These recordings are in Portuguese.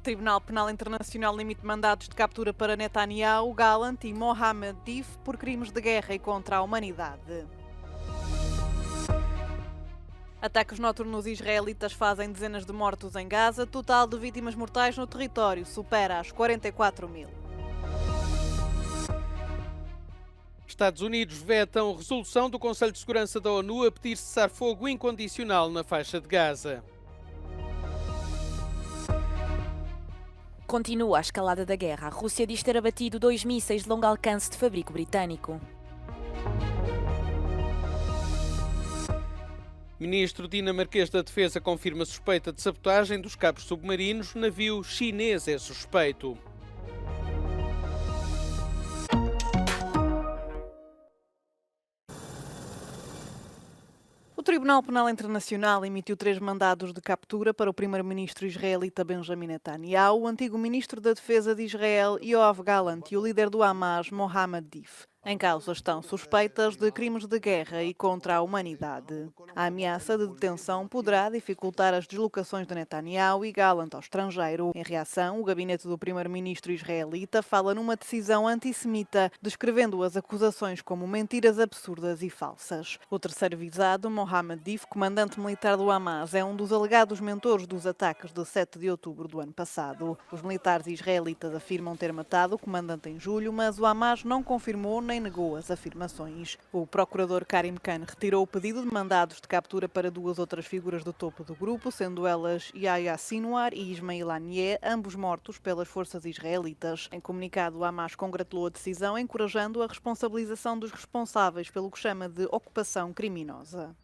Tribunal Penal Internacional limite mandados de captura para Netanyahu, Gallant e Mohammed Deif por crimes de guerra e contra a humanidade. Ataques noturnos israelitas fazem dezenas de mortos em Gaza. Total de vítimas mortais no território supera as 44 mil. Estados Unidos vetam resolução do Conselho de Segurança da ONU a pedir cessar-fogo incondicional na faixa de Gaza. Continua a escalada da guerra. A Rússia diz ter abatido 2 mísseis de longo alcance de fabrico britânico. Ministro dinamarquês da Defesa confirma suspeita de sabotagem dos cabos submarinos. Navio chinês é suspeito. O Tribunal Penal Internacional emitiu 3 mandados de captura para o primeiro-ministro israelita Benjamin Netanyahu, o antigo ministro da Defesa de Israel Yoav Gallant e o líder do Hamas Mohammed Deif. Em causa estão suspeitas de crimes de guerra e contra a humanidade. A ameaça de detenção poderá dificultar as deslocações de Netanyahu e Gallant ao estrangeiro. Em reação, o gabinete do primeiro-ministro israelita fala numa decisão antissemita, descrevendo as acusações como mentiras absurdas e falsas. O terceiro visado, Mohammed Deif, comandante militar do Hamas, é um dos alegados mentores dos ataques de 7 de outubro do ano passado. Os militares israelitas afirmam ter matado o comandante em julho, mas o Hamas não confirmou nem negou as afirmações. O procurador Karim Khan retirou o pedido de mandados de captura para 2 outras figuras do topo do grupo, sendo elas Yahya Sinwar e Ismail Haniyeh, ambos mortos pelas forças israelitas. Em comunicado, o Hamas congratulou a decisão, encorajando a responsabilização dos responsáveis pelo que chama de ocupação criminosa.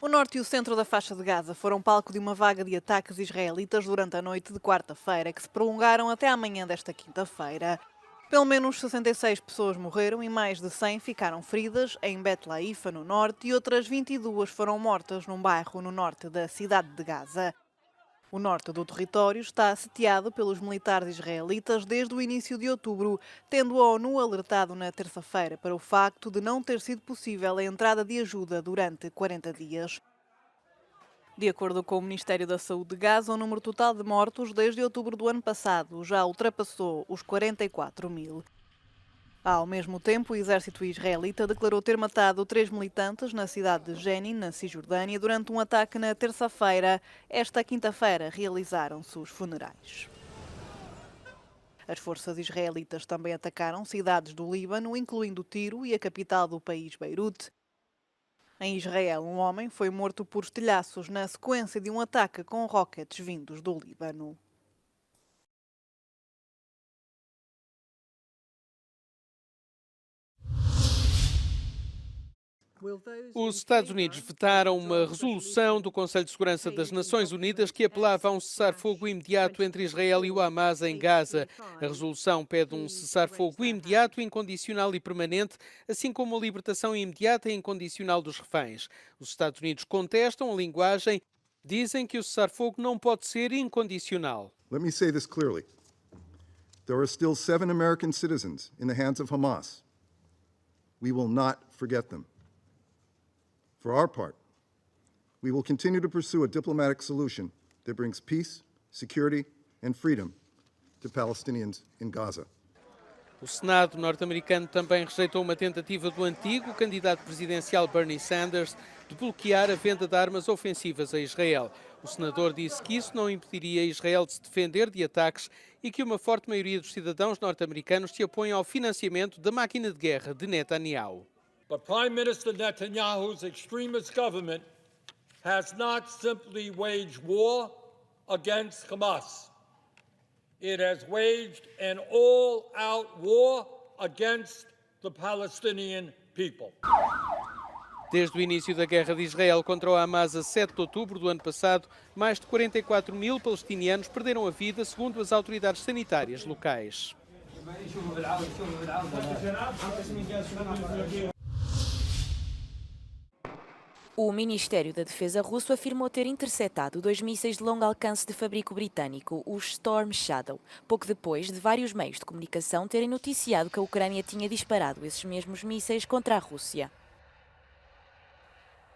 O norte e o centro da faixa de Gaza foram palco de uma vaga de ataques israelitas durante a noite de quarta-feira, que se prolongaram até à manhã desta quinta-feira. Pelo menos 66 pessoas morreram e mais de 100 ficaram feridas em Bet Laifa, no norte, e outras 22 foram mortas num bairro no norte da cidade de Gaza. O norte do território está sitiado pelos militares israelitas desde o início de outubro, tendo a ONU alertado na terça-feira para o facto de não ter sido possível a entrada de ajuda durante 40 dias. De acordo com o Ministério da Saúde de Gaza, o número total de mortos desde outubro do ano passado já ultrapassou os 44 mil. Ao mesmo tempo, o exército israelita declarou ter matado 3 militantes na cidade de Jenin, na Cisjordânia, durante um ataque na terça-feira. Esta quinta-feira realizaram-se os funerais. As forças israelitas também atacaram cidades do Líbano, incluindo Tiro e a capital do país, Beirute. Em Israel, um homem foi morto por estilhaços na sequência de um ataque com rockets vindos do Líbano. Os Estados Unidos vetaram uma resolução do Conselho de Segurança das Nações Unidas que apelava a um cessar-fogo imediato entre Israel e o Hamas em Gaza. A resolução pede um cessar-fogo imediato, incondicional e permanente, assim como a libertação imediata e incondicional dos reféns. Os Estados Unidos contestam a linguagem, dizem que o cessar-fogo não pode ser incondicional. Let me say this clearly. There are still 7 American citizens in the hands of Hamas. We will not forget them. For our part, we will continue to pursue a diplomatic solution that brings peace, security, and freedom to Palestinians in Gaza. O Senado norte-americano também rejeitou uma tentativa do antigo candidato presidencial Bernie Sanders de bloquear a venda de armas ofensivas a Israel. O senador disse que isso não impediria Israel de se defender de ataques e que uma forte maioria dos cidadãos norte-americanos se apoia ao financiamento da máquina de guerra de Netanyahu. But Prime Minister Netanyahu's extremist government has not simply waged war against Hamas. It has waged an all-out war against the Palestinian people. Desde o início da guerra de Israel contra o Hamas a 7 de outubro do ano passado, mais de 44 mil palestinianos perderam a vida, segundo as autoridades sanitárias locais. O Ministério da Defesa russo afirmou ter interceptado 2 mísseis de longo alcance de fabrico britânico, os Storm Shadow, pouco depois de vários meios de comunicação terem noticiado que a Ucrânia tinha disparado esses mesmos mísseis contra a Rússia.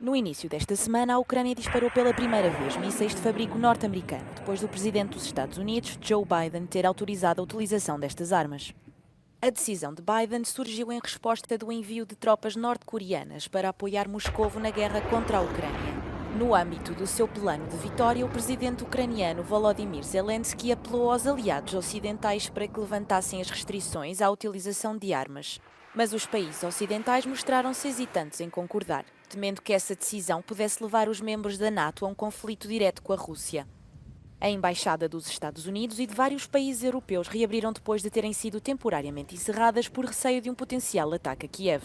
No início desta semana, a Ucrânia disparou pela primeira vez mísseis de fabrico norte-americano, depois do presidente dos Estados Unidos, Joe Biden, ter autorizado a utilização destas armas. A decisão de Biden surgiu em resposta do envio de tropas norte-coreanas para apoiar Moscovo na guerra contra a Ucrânia. No âmbito do seu plano de vitória, o presidente ucraniano Volodymyr Zelensky apelou aos aliados ocidentais para que levantassem as restrições à utilização de armas. Mas os países ocidentais mostraram-se hesitantes em concordar, temendo que essa decisão pudesse levar os membros da NATO a um conflito direto com a Rússia. A embaixada dos Estados Unidos e de vários países europeus reabriram depois de terem sido temporariamente encerradas por receio de um potencial ataque a Kiev.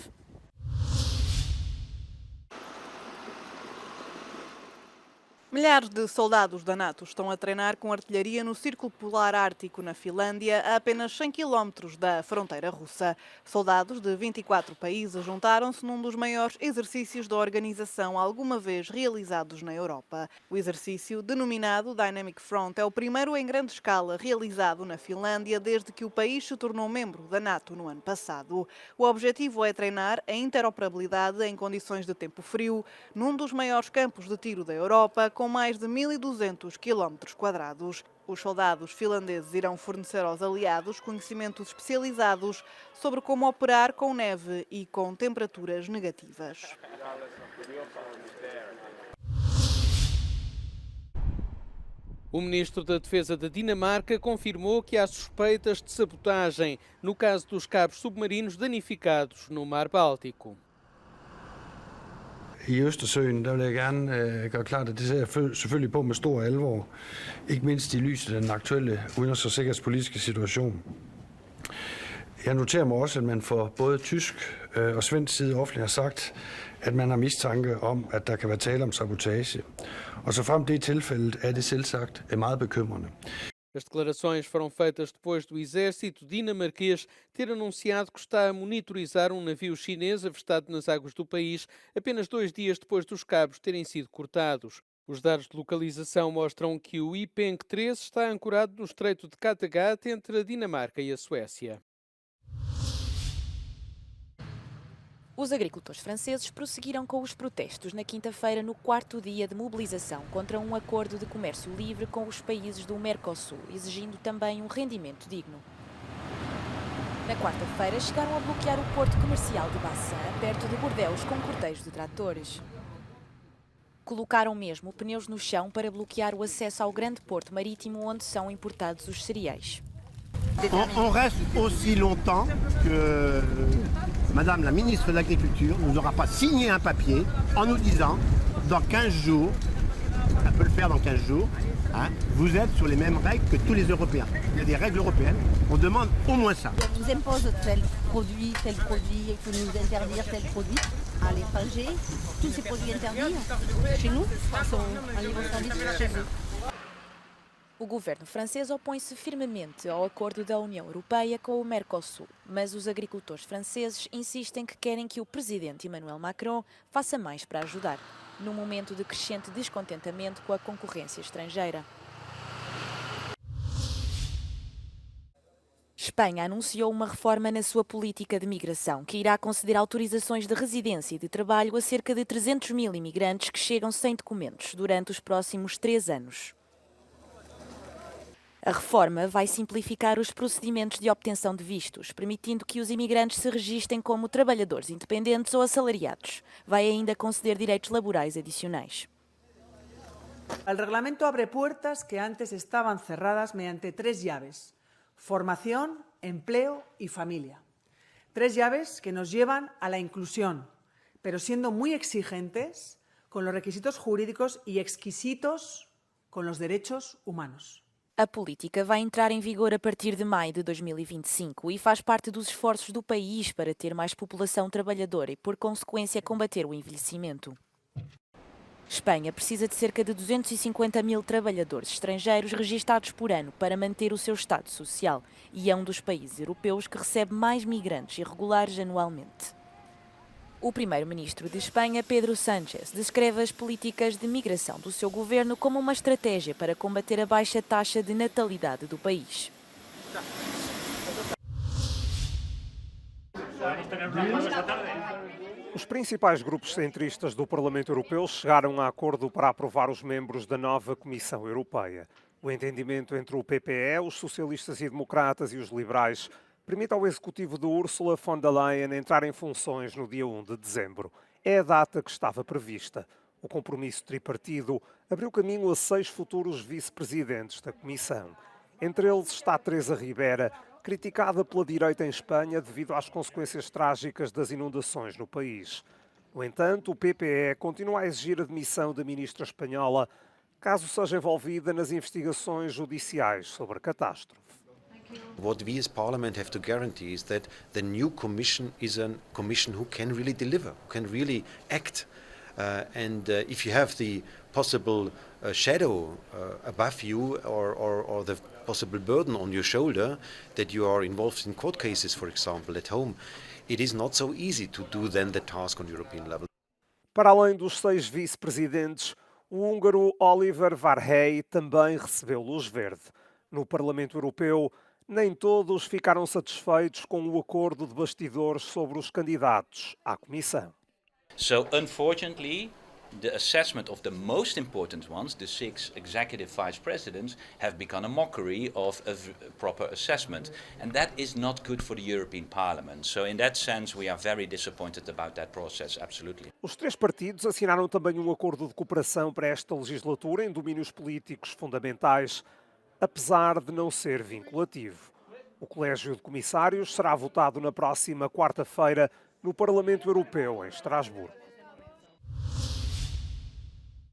Milhares de soldados da NATO estão a treinar com artilharia no Círculo Polar Ártico, na Finlândia, a apenas 100 km da fronteira russa. Soldados de 24 países juntaram-se num dos maiores exercícios da organização alguma vez realizados na Europa. O exercício, denominado Dynamic Front, é o primeiro em grande escala realizado na Finlândia desde que o país se tornou membro da NATO no ano passado. O objetivo é treinar a interoperabilidade em condições de tempo frio, num dos maiores campos de tiro da Europa, com mais de 1.200 km². Os soldados finlandeses irão fornecer aos aliados conhecimentos especializados sobre como operar com neve e com temperaturas negativas. O ministro da Defesa da Dinamarca confirmou que há suspeitas de sabotagem no caso dos cabos submarinos danificados no Mar Báltico. I Østersøen, der vil jeg gerne gøre klart, at det ser jeg selvfølgelig på med stor alvor, ikke mindst i lyset af den aktuelle udenrigs- og sikkerhedspolitiske situation. Jeg noterer mig også, at man fra både tysk og svensk side offentligt har sagt, at man har mistanke om, at der kan være tale om sabotage. Og så frem det er tilfældet, er det selvsagt meget bekymrende. As declarações foram feitas depois do exército dinamarquês ter anunciado que está a monitorizar um navio chinês avistado nas águas do país apenas 2 dias depois dos cabos terem sido cortados. Os dados de localização mostram que o Ipeng 3 está ancorado no Estreito de Kattegat entre a Dinamarca e a Suécia. Os agricultores franceses prosseguiram com os protestos na quinta-feira no 4º dia de mobilização contra um acordo de comércio livre com os países do Mercosul, exigindo também um rendimento digno. Na quarta-feira chegaram a bloquear o porto comercial de Bassin, perto de Bordeaux, com cortejos de tratores. Colocaram mesmo pneus no chão para bloquear o acesso ao grande porto marítimo onde são importados os cereais. On reste aussi longtemps que Madame la ministre de l'Agriculture ne nous aura pas signé un papier en nous disant dans 15 jours, elle peut le faire dans 15 jours, hein, vous êtes sur les mêmes règles que tous les Européens. Il y a des règles européennes, on demande au moins ça. On nous impose tel produit, il faut nous interdire tel produit à l'étranger. Tous ces produits interdits, chez nous, sont en libre-service chez eux. O governo francês opõe-se firmemente ao acordo da União Europeia com o Mercosul, mas os agricultores franceses insistem que querem que o presidente Emmanuel Macron faça mais para ajudar, num momento de crescente descontentamento com a concorrência estrangeira. Espanha anunciou uma reforma na sua política de migração, que irá conceder autorizações de residência e de trabalho a cerca de 300 mil imigrantes que chegam sem documentos durante os próximos 3 anos. A reforma vai simplificar os procedimentos de obtenção de vistos, permitindo que os imigrantes se registrem como trabalhadores independentes ou assalariados. Vai ainda conceder direitos laborais adicionais. El reglamento abre puertas que antes estaban cerradas mediante 3 llaves: formación, empleo y familia. 3 llaves que nos llevan a la inclusión, pero siendo muy exigentes con los requisitos jurídicos y exquisitos con los derechos humanos. A política vai entrar em vigor a partir de maio de 2025 e faz parte dos esforços do país para ter mais população trabalhadora e, por consequência, combater o envelhecimento. Espanha precisa de cerca de 250 mil trabalhadores estrangeiros registados por ano para manter o seu estado social e é um dos países europeus que recebe mais migrantes irregulares anualmente. O primeiro-ministro de Espanha, Pedro Sánchez, descreve as políticas de migração do seu governo como uma estratégia para combater a baixa taxa de natalidade do país. ¿Podemos tener una foto esta tarde? Os principais grupos centristas do Parlamento Europeu chegaram a acordo para aprovar os membros da nova Comissão Europeia. O entendimento entre o PPE, os socialistas e democratas e os liberais permite ao executivo de Ursula von der Leyen entrar em funções no dia 1 de dezembro. É a data que estava prevista. O compromisso tripartido abriu caminho a 6 futuros vice-presidentes da Comissão. Entre eles está Teresa Ribera, criticada pela direita em Espanha devido às consequências trágicas das inundações no país. No entanto, o PPE continua a exigir a demissão da ministra espanhola, caso seja envolvida nas investigações judiciais sobre a catástrofe. What we as Parliament have to guarantee is that the new Commission is a Commission who can really deliver, who can really act. If you have the possible shadow above you or the possible burden on your shoulder that you are involved in court cases, for example, at home, it is not so easy to do then the task on European level. Para além dos 6 vice-presidentes, o húngaro Oliver Varhely também recebeu luz verde. No Parlamento Europeu, nem todos ficaram satisfeitos com o acordo de bastidores sobre os candidatos à Comissão. So, unfortunately, the assessment of the most important ones, the 6 executive vice presidents, have become a mockery of a proper assessment. And that is not good for the European Parliament. So, in that sense, we are very disappointed about that process, absolutely. Os 3 partidos assinaram também um acordo de cooperação para esta legislatura em domínios políticos fundamentais, apesar de não ser vinculativo. O Colégio de Comissários será votado na próxima quarta-feira no Parlamento Europeu, em Estrasburgo.